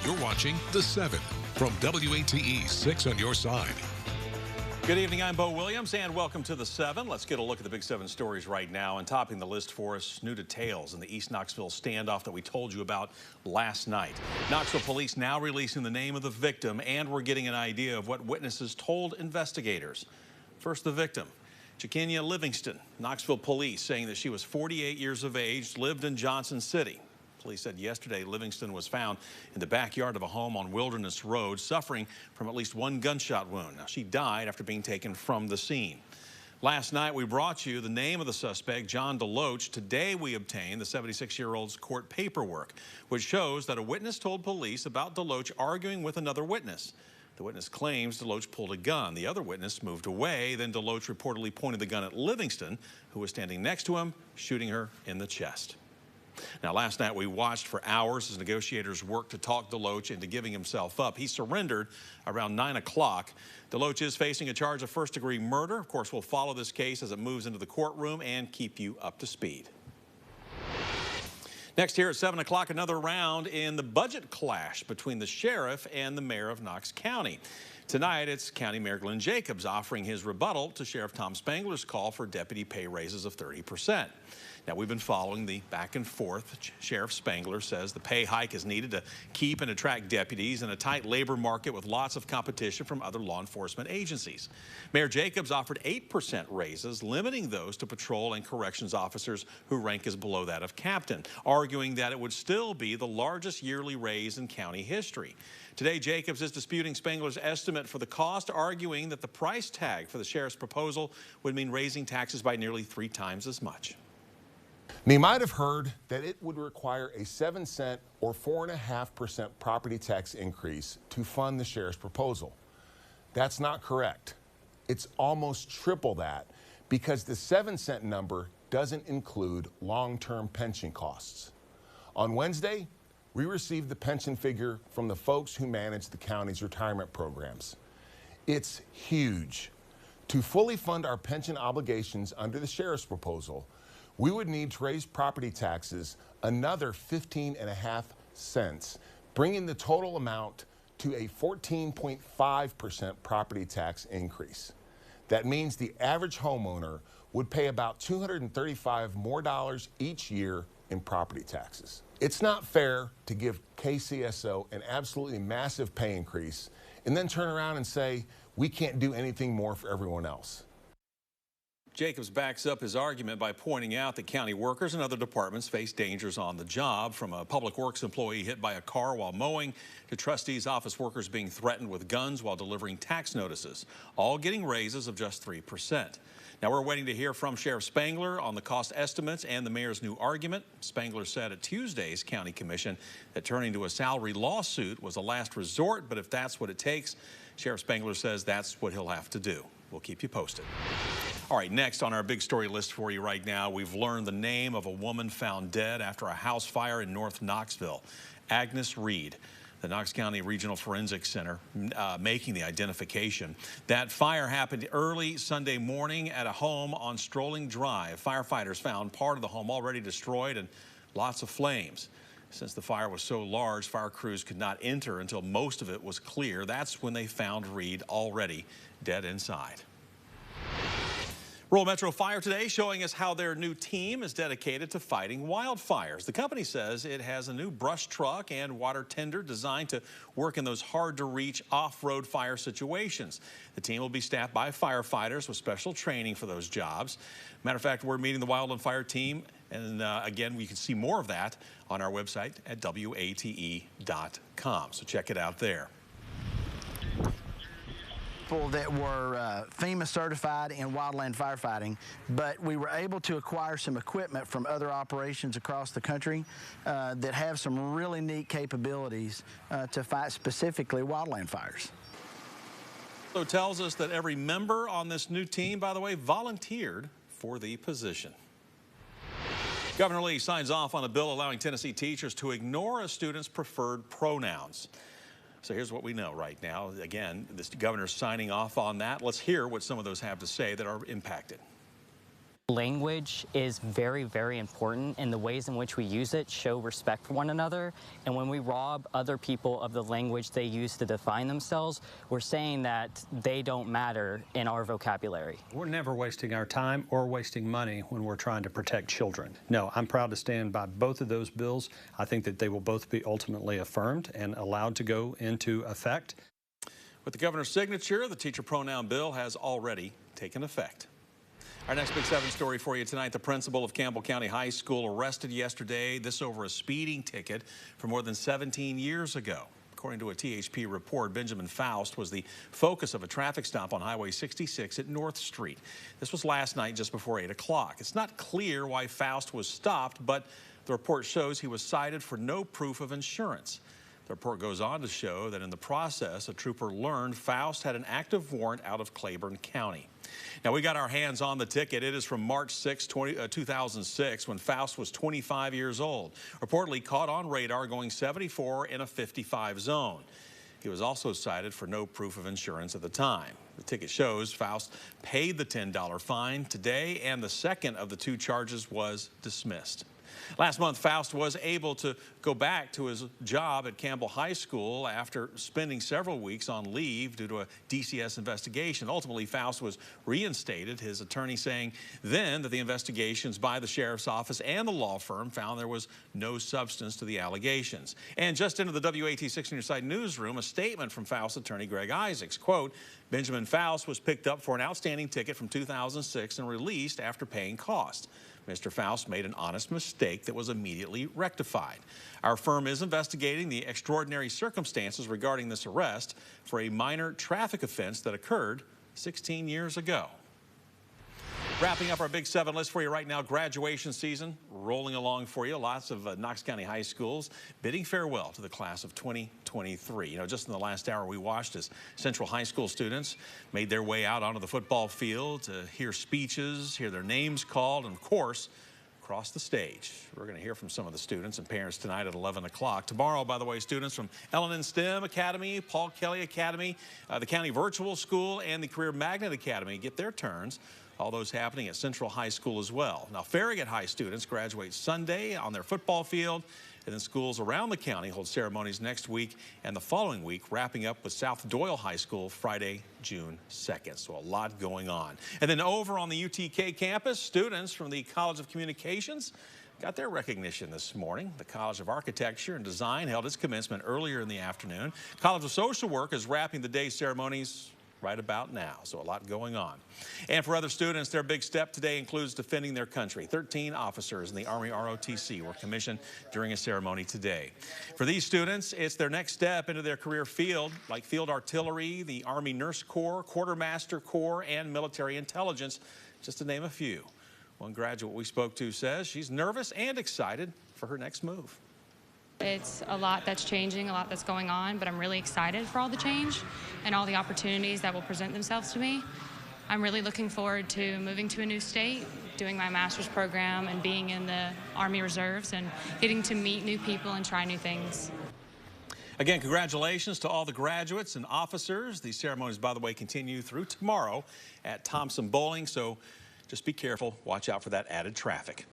You're watching The 7 from WATE 6 on your side. Good evening, I'm Bo Williams, and welcome to The 7. Let's get a look at the big 7 stories right now. And topping the list for us, new details in the East Knoxville standoff that we told you about last night. Knoxville police now releasing the name of the victim, and we're getting an idea of what witnesses told investigators. First, the victim, Chiquenia Livingston. Knoxville police saying that she was 48 years of age, lived in Johnson City. Police said yesterday Livingston was found in the backyard of a home on Wilderness Road, suffering from at least one gunshot wound. Now, she died after being taken from the scene. Last night, we brought you the name of the suspect, John DeLoach. Today, we obtained the 76-year-old's court paperwork, which shows that a witness told police about DeLoach arguing with another witness. The witness claims DeLoach pulled a gun. The other witness moved away. Then DeLoach reportedly pointed the gun at Livingston, who was standing next to him, shooting her in the chest. Now, last night we watched for hours as negotiators worked to talk DeLoach into giving himself up. He surrendered around 9 o'clock. DeLoach is facing a charge of first-degree murder. Of course, we'll follow this case as it moves into the courtroom and keep you up to speed. Next here at 7 o'clock, another round in the budget clash between the sheriff and the mayor of Knox County. Tonight, it's County Mayor Glenn Jacobs offering his rebuttal to Sheriff Tom Spangler's call for deputy pay raises of 30%. Now, we've been following the back and forth. Sheriff Spangler says the pay hike is needed to keep and attract deputies in a tight labor market with lots of competition from other law enforcement agencies. Mayor Jacobs offered 8% raises, limiting those to patrol and corrections officers who rank as below that of captain, arguing that it would still be the largest yearly raise in county history. Today, Jacobs is disputing Spangler's estimate for the cost, arguing that the price tag for the sheriff's proposal would mean raising taxes by nearly 3 times as much. And you might have heard that it would require a 7-cent or 4.5% property tax increase to fund the sheriff's proposal. That's not correct. It's almost triple that because the 7-cent number doesn't include long-term pension costs. On Wednesday, we received the pension figure from the folks who manage the county's retirement programs. It's huge. To fully fund our pension obligations under the sheriff's proposal, we would need to raise property taxes another 15.5 cents, bringing the total amount to a 14.5% property tax increase. That means the average homeowner would pay about $235 more each year in property taxes. It's not fair to give KCSO an absolutely massive pay increase and then turn around and say, we can't do anything more for everyone else. Jacobs backs up his argument by pointing out that county workers and other departments face dangers on the job, from a public works employee hit by a car while mowing to trustees' office workers being threatened with guns while delivering tax notices, all getting raises of just 3%. Now, we're waiting to hear from Sheriff Spangler on the cost estimates and the mayor's new argument. Spangler said at Tuesday's county commission that turning to a salary lawsuit was a last resort, but if that's what it takes, Sheriff Spangler says that's what he'll have to do. We'll keep you posted. All right, next on our big story list for you right now, we've learned the name of a woman found dead after a house fire in North Knoxville. Agnes Reed, the Knox County Regional Forensic Center, making the identification. That fire happened early Sunday morning at a home on Strolling Drive. Firefighters found part of the home already destroyed and lots of flames. Since the fire was so large, fire crews could not enter until most of it was clear. That's when they found Reed already dead inside. Rural Metro Fire today showing us how their new team is dedicated to fighting wildfires. The company says it has a new brush truck and water tender designed to work in those hard-to-reach off-road fire situations. The team will be staffed by firefighters with special training for those jobs. Matter of fact, we're meeting the Wildland Fire team, and again, we can see more of that on our website at WATE.com. So check it out there. People that were FEMA certified in wildland firefighting, but we were able to acquire some equipment from other operations across the country that have some really neat capabilities to fight specifically wildland fires. So tells us that every member on this new team, by the way, volunteered for the position. Governor Lee signs off on a bill allowing Tennessee teachers to ignore a student's preferred pronouns. So here's what we know right now. Again, this governor's signing off on that. Let's hear what some of those have to say that are impacted. Language is very, very important, and the ways in which we use it show respect for one another. And when we rob other people of the language they use to define themselves, we're saying that they don't matter in our vocabulary. We're never wasting our time or wasting money when we're trying to protect children. No, I'm proud to stand by both of those bills. I think that they will both be ultimately affirmed and allowed to go into effect. With the governor's signature, the teacher pronoun bill has already taken effect. Our next Big 7 story for you tonight. The principal of Campbell County High School arrested yesterday, this over a speeding ticket from more than 17 years ago. According to a THP report, Benjamin Faust was the focus of a traffic stop on Highway 66 at North Street. This was last night just before 8 o'clock. It's not clear why Faust was stopped, but the report shows he was cited for no proof of insurance. The report goes on to show that in the process, a trooper learned Faust had an active warrant out of Claiborne County. Now, we got our hands on the ticket. It is from March 6, 2006, when Faust was 25 years old, reportedly caught on radar going 74 in a 55 zone. He was also cited for no proof of insurance at the time. The ticket shows Faust paid the $10 fine today, and the second of the two charges was dismissed. Last month, Faust was able to go back to his job at Campbell High School after spending several weeks on leave due to a DCS investigation. Ultimately, Faust was reinstated, his attorney saying then that the investigations by the sheriff's office and the law firm found there was no substance to the allegations. And just into the WATE 6 News Side newsroom, a statement from Faust's attorney, Greg Isaacs, quote, Benjamin Faust was picked up for an outstanding ticket from 2006 and released after paying costs. Mr. Faust made an honest mistake that was immediately rectified. Our firm is investigating the extraordinary circumstances regarding this arrest for a minor traffic offense that occurred 16 years ago. Wrapping up our Big 7 list for you right now, graduation season rolling along for you. Lots of Knox County high schools bidding farewell to the class of 2023. You know, just in the last hour we watched as Central High School students made their way out onto the football field to hear speeches, hear their names called, and of course, across the stage. We're going to hear from some of the students and parents tonight at 11 o'clock. Tomorrow, by the way, students from L&N STEM Academy, Paul Kelly Academy, the County Virtual School, and the Career Magnet Academy get their turns. All those happening at Central High School as well. Now, Farragut High students graduate Sunday on their football field, and then schools around the county hold ceremonies next week and the following week, wrapping up with South Doyle High School Friday, June 2nd. So a lot going on. And then over on the UTK campus, students from the College of Communications got their recognition this morning. The College of Architecture and Design held its commencement earlier in the afternoon. College of Social Work is wrapping the day's ceremonies right about now, so a lot going on. And for other students, their big step today includes defending their country. 13 officers in the Army ROTC were commissioned during a ceremony today. For these students, it's their next step into their career field, like field artillery, the Army Nurse Corps, Quartermaster Corps, and military intelligence, just to name a few. One graduate we spoke to says she's nervous and excited for her next move. It's a lot that's changing, a lot that's going on, but I'm really excited for all the change and all the opportunities that will present themselves to me. I'm really looking forward to moving to a new state, doing my master's program, and being in the Army Reserves and getting to meet new people and try new things. Again, congratulations to all the graduates and officers. These ceremonies, by the way, continue through tomorrow at Thompson Bowling, so just be careful. Watch out for that added traffic.